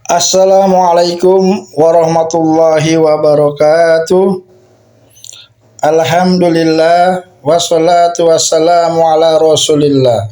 Assalamualaikum warahmatullahi wabarakatuh. Alhamdulillah wassalatu wassalamu ala Rasulillah.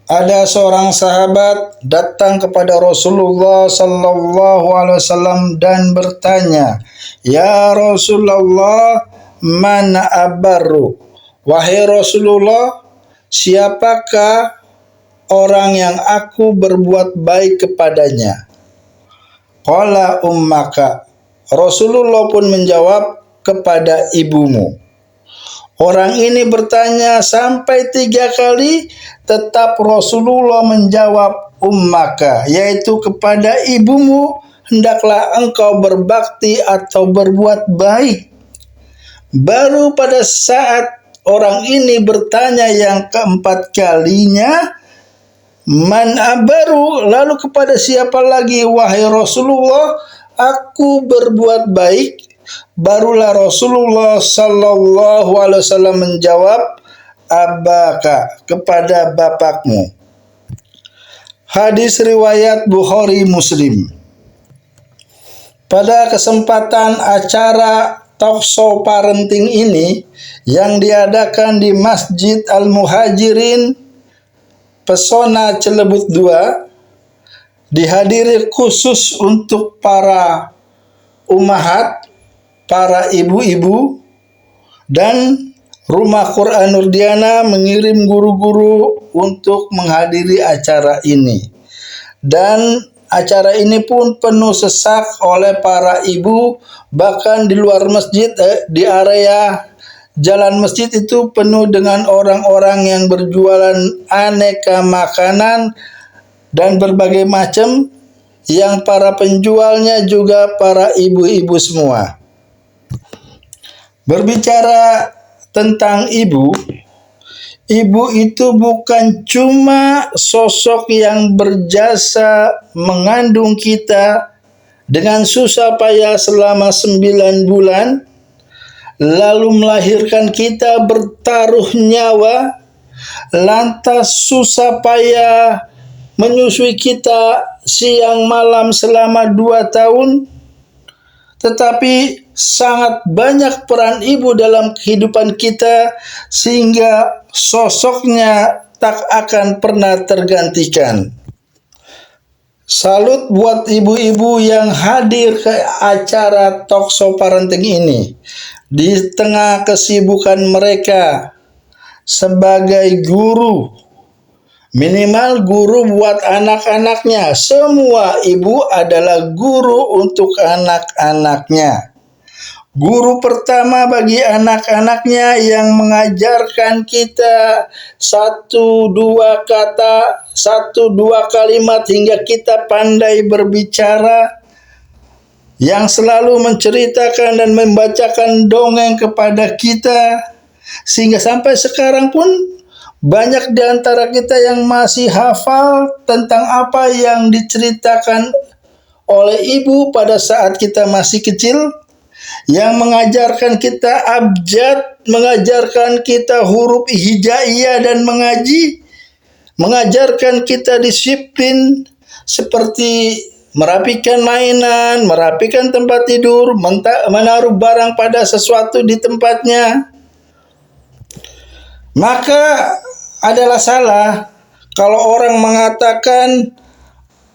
Ada seorang sahabat datang kepada Rasulullah sallallahu alaihi wasallam dan bertanya, "Ya Rasulullah, man abarru?" Wahai Rasulullah, siapakah orang yang aku berbuat baik kepadanya? Qala ummaka. Rasulullah pun menjawab, kepada ibumu. Orang ini bertanya sampai 3 kali, tetap Rasulullah menjawab ummaka, yaitu kepada ibumu hendaklah engkau berbakti atau berbuat baik. Baru pada saat orang ini bertanya yang keempat kalinya, man abaru, lalu kepada siapa lagi wahai Rasulullah aku berbuat baik? Barulah Rasulullah sallallahu alaihi wasallam menjawab, abaka, kepada bapakmu. Hadis riwayat Bukhari Muslim. Pada kesempatan acara talkshow parenting ini yang diadakan di Masjid Al-Muhajirin Pesona Celebut 2, dihadiri khusus untuk para ummahat, para ibu-ibu, dan Rumah Quran Nurdiana mengirim guru-guru untuk menghadiri acara ini. Dan acara ini pun penuh sesak oleh para ibu, bahkan di luar masjid, di area jalan masjid itu penuh dengan orang-orang yang berjualan aneka makanan dan berbagai macam, yang para penjualnya juga para ibu-ibu semua. Berbicara tentang ibu itu bukan cuma sosok yang berjasa mengandung kita dengan susah payah selama 9 bulan, lalu melahirkan kita bertaruh nyawa, lantas susah payah menyusui kita siang malam selama 2 tahun. Tetapi sangat banyak peran ibu dalam kehidupan kita, sehingga sosoknya tak akan pernah tergantikan. Salut buat ibu-ibu yang hadir ke acara talkshow parenting ini. Di tengah kesibukan mereka sebagai guru, minimal guru buat anak-anaknya. Semua ibu adalah guru untuk anak-anaknya. Guru pertama bagi anak-anaknya yang mengajarkan kita 1-2 kata, 1-2 kalimat hingga kita pandai berbicara, yang selalu menceritakan dan membacakan dongeng kepada kita, sehingga sampai sekarang pun banyak di antara kita yang masih hafal tentang apa yang diceritakan oleh ibu pada saat kita masih kecil, yang mengajarkan kita abjad, mengajarkan kita huruf hijaiyah dan mengaji, mengajarkan kita disiplin seperti merapikan mainan, merapikan tempat tidur, menaruh barang pada sesuatu di tempatnya. Maka adalah salah kalau orang mengatakan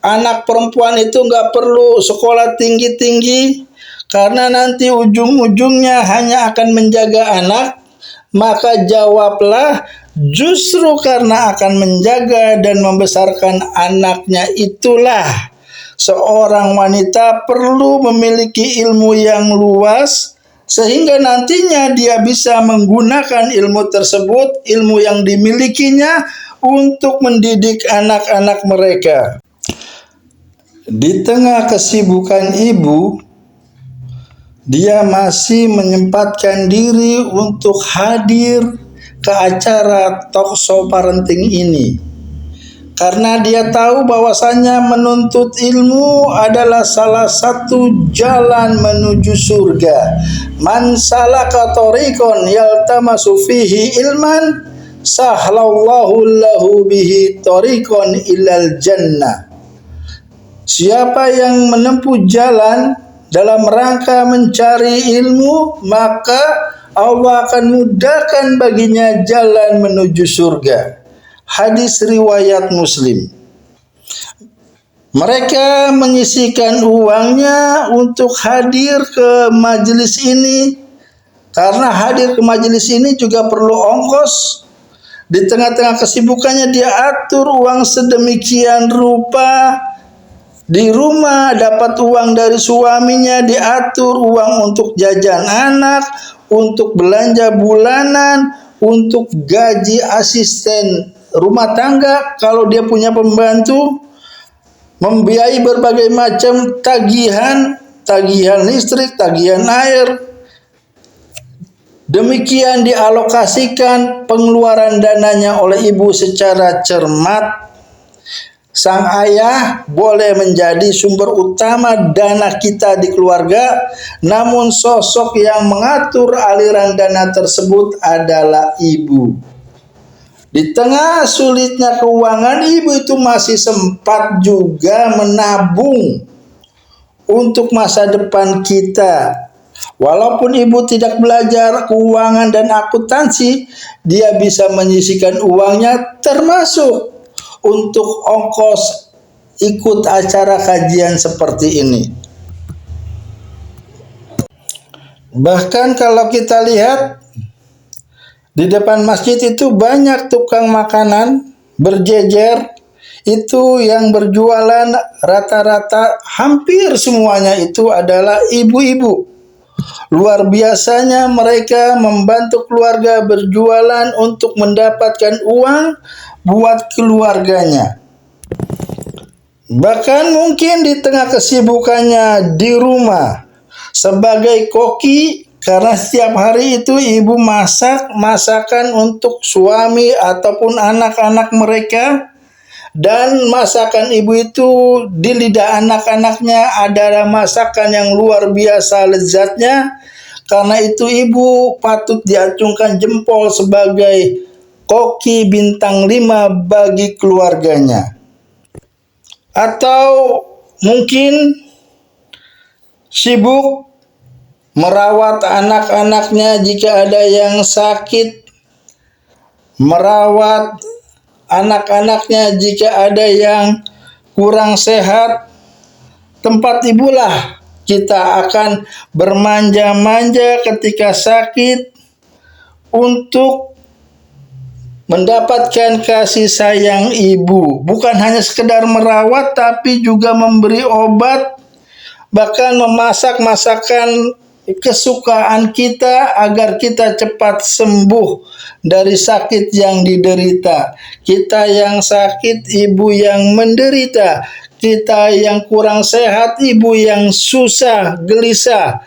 anak perempuan itu nggak perlu sekolah tinggi-tinggi karena nanti ujung-ujungnya hanya akan menjaga anak. Maka jawablah, justru karena akan menjaga dan membesarkan anaknya itulah seorang wanita perlu memiliki ilmu yang luas, sehingga nantinya dia bisa menggunakan ilmu tersebut, ilmu yang dimilikinya, untuk mendidik anak-anak mereka. Di tengah kesibukan ibu, dia masih menyempatkan diri untuk hadir ke acara talkshow parenting ini. Karena dia tahu bahwasanya menuntut ilmu adalah salah satu jalan menuju surga. Man salaka tariqan yaltamasu fihi ilman, sahlallahu lahu bihi tariqan ilal jannah. Siapa yang menempuh jalan dalam rangka mencari ilmu, maka Allah akan mudahkan baginya jalan menuju surga. Hadis riwayat Muslim. Mereka menyisihkan uangnya untuk hadir ke majelis ini, karena hadir ke majelis ini juga perlu ongkos. Di tengah-tengah kesibukannya dia atur uang sedemikian rupa. Di rumah dapat uang dari suaminya, diatur uang untuk jajan anak, untuk belanja bulanan, untuk gaji asisten rumah tangga kalau dia punya pembantu, membiayai berbagai macam tagihan listrik, tagihan air. Demikian dialokasikan pengeluaran dananya oleh ibu secara cermat. Sang ayah boleh menjadi sumber utama dana kita di keluarga, namun sosok yang mengatur aliran dana tersebut adalah ibu. Di tengah sulitnya keuangan, ibu itu masih sempat juga menabung untuk masa depan kita. Walaupun ibu tidak belajar keuangan dan akuntansi, dia bisa menyisihkan uangnya termasuk untuk ongkos ikut acara kajian seperti ini. Bahkan kalau kita lihat di depan masjid itu banyak tukang makanan berjejer, itu yang berjualan rata-rata hampir semuanya itu adalah ibu-ibu. Luar biasanya mereka membantu keluarga berjualan untuk mendapatkan uang buat keluarganya. Bahkan mungkin di tengah kesibukannya di rumah sebagai koki, karena setiap hari itu ibu masakan untuk suami ataupun anak-anak mereka. Dan masakan ibu itu di lidah anak-anaknya adalah masakan yang luar biasa lezatnya. Karena itu ibu patut diacungkan jempol sebagai koki bintang 5 bagi keluarganya. Atau mungkin sibuk merawat anak-anaknya jika ada yang sakit, merawat anak-anaknya jika ada yang kurang sehat. Tempat ibulah kita akan bermanja-manja ketika sakit untuk mendapatkan kasih sayang ibu. Bukan hanya sekedar merawat, tapi juga memberi obat, bahkan memasak masakan kesukaan kita agar kita cepat sembuh dari sakit yang diderita. Kita yang sakit, ibu yang menderita. Kita yang kurang sehat, ibu yang susah, gelisah,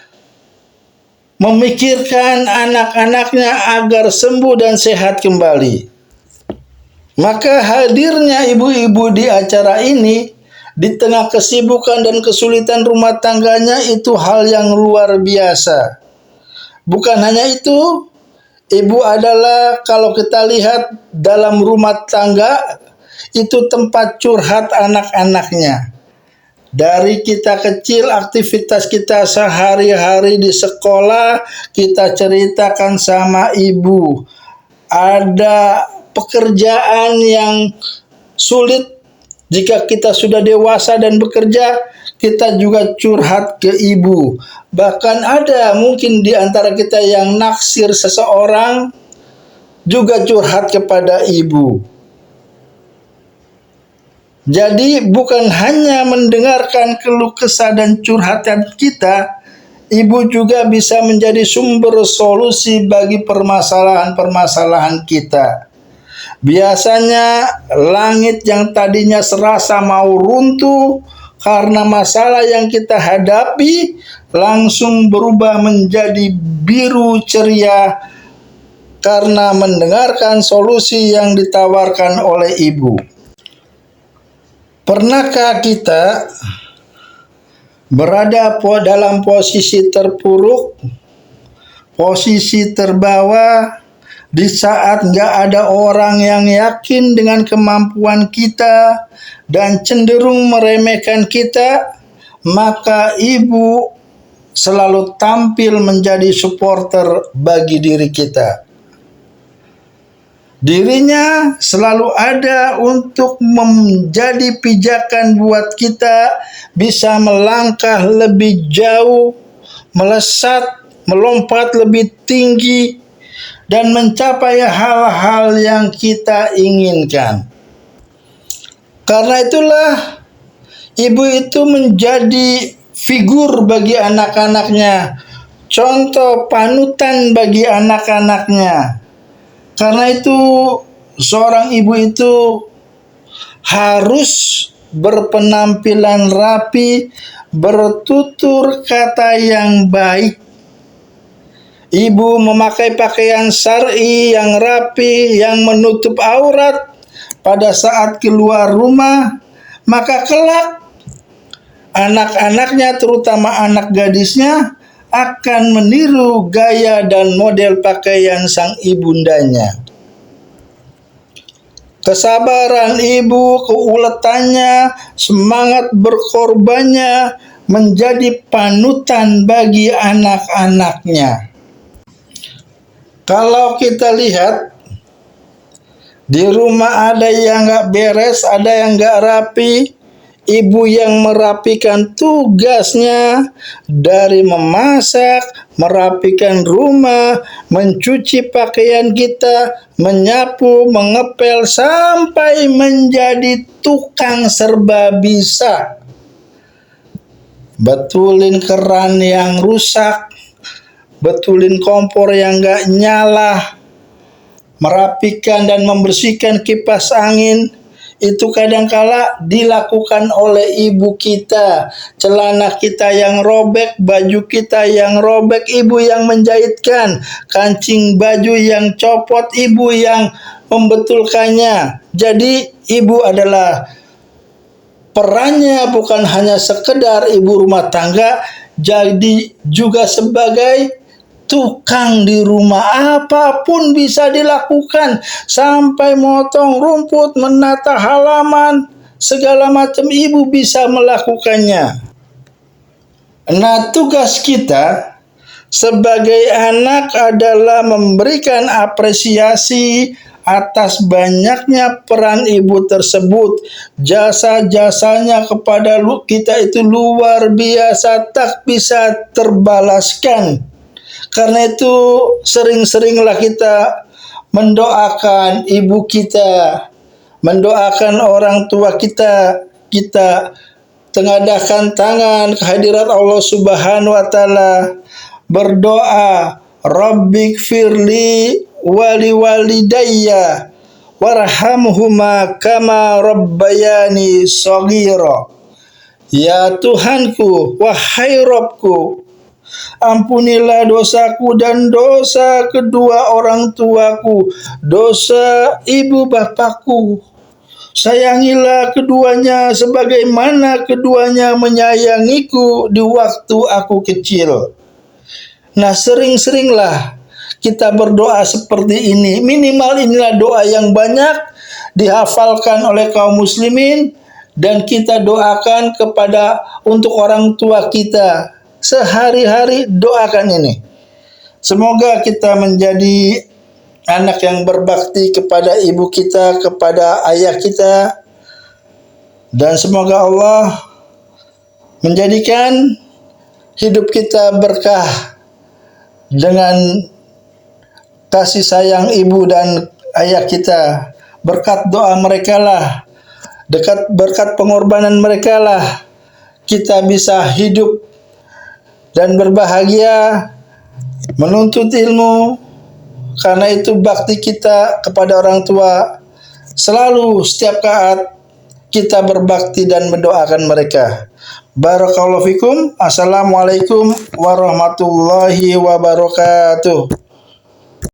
memikirkan anak-anaknya agar sembuh dan sehat kembali. Maka hadirnya ibu-ibu di acara ini di tengah kesibukan dan kesulitan rumah tangganya itu hal yang luar biasa. Bukan hanya itu, ibu adalah kalau kita lihat dalam rumah tangga itu tempat curhat anak-anaknya. Dari kita kecil, aktivitas kita sehari-hari di sekolah, kita ceritakan sama ibu. Ada pekerjaan yang sulit. Jika kita sudah dewasa dan bekerja, kita juga curhat ke ibu. Bahkan ada mungkin di antara kita yang naksir seseorang, juga curhat kepada ibu. Jadi bukan hanya mendengarkan keluh kesah dan curhatan kita, ibu juga bisa menjadi sumber solusi bagi permasalahan-permasalahan kita. Biasanya langit yang tadinya serasa mau runtuh karena masalah yang kita hadapi langsung berubah menjadi biru ceria karena mendengarkan solusi yang ditawarkan oleh ibu. Pernahkah kita berada dalam posisi terpuruk, posisi terbawah, Di saat nggak ada orang yang yakin dengan kemampuan kita dan cenderung meremehkan kita, maka ibu selalu tampil menjadi supporter bagi diri kita. Dirinya selalu ada untuk menjadi pijakan buat kita bisa melangkah lebih jauh, melesat, melompat lebih tinggi, dan mencapai hal-hal yang kita inginkan. Karena itulah ibu itu menjadi figur bagi anak-anaknya, contoh panutan bagi anak-anaknya. Karena itu seorang ibu itu harus berpenampilan rapi, bertutur kata yang baik. Ibu memakai pakaian syar'i yang rapi, yang menutup aurat pada saat keluar rumah, maka kelak anak-anaknya, terutama anak gadisnya, akan meniru gaya dan model pakaian sang ibundanya. Kesabaran ibu, keuletannya, semangat berkorbannya menjadi panutan bagi anak-anaknya. Kalau kita lihat di rumah ada yang nggak beres, ada yang nggak rapi, ibu yang merapikan tugasnya dari memasak, merapikan rumah, mencuci pakaian kita, menyapu, mengepel, sampai menjadi tukang serba bisa. Betulin keran yang rusak, betulin kompor yang nggak nyala, merapikan dan membersihkan kipas angin, itu kadangkala dilakukan oleh ibu kita. Celana kita yang robek, baju kita yang robek, ibu yang menjahitkan. Kancing baju yang copot, ibu yang membetulkannya. Jadi ibu adalah perannya bukan hanya sekedar ibu rumah tangga, jadi juga sebagai tukang di rumah. Apapun bisa dilakukan, sampai motong rumput, menata halaman, segala macam ibu bisa melakukannya. Nah, tugas kita sebagai anak adalah memberikan apresiasi atas banyaknya peran ibu tersebut. Jasa-jasanya kepada kita itu luar biasa, tak bisa terbalaskan. Karena itu sering-seringlah kita mendoakan ibu kita, mendoakan orang tua kita, kita tengadahkan tangan kehadirat Allah Subhanahu wa taala, berdoa, Rabbighfirli wali walidayya warhamhuma kama rabbayani shaghira. Ya Tuhanku, wahai Rabbku, ampunilah dosaku dan dosa kedua orang tuaku, dosa ibu bapakku. Sayangilah keduanya sebagaimana keduanya menyayangiku di waktu aku kecil. Nah, sering-seringlah kita berdoa seperti ini. Minimal inilah doa yang banyak dihafalkan oleh kaum muslimin, dan kita doakan untuk orang tua kita. Sehari-hari doakan ini. Semoga kita menjadi anak yang berbakti kepada ibu kita, kepada ayah kita, dan semoga Allah menjadikan hidup kita berkah dengan kasih sayang ibu dan ayah kita. Berkat doa mereka lah, berkat pengorbanan mereka lah, kita bisa hidup dan berbahagia, menuntut ilmu. Karena itu bakti kita kepada orang tua selalu setiap saat kita berbakti dan mendoakan mereka. Barakallahu fikum. Assalamualaikum warahmatullahi wabarakatuh.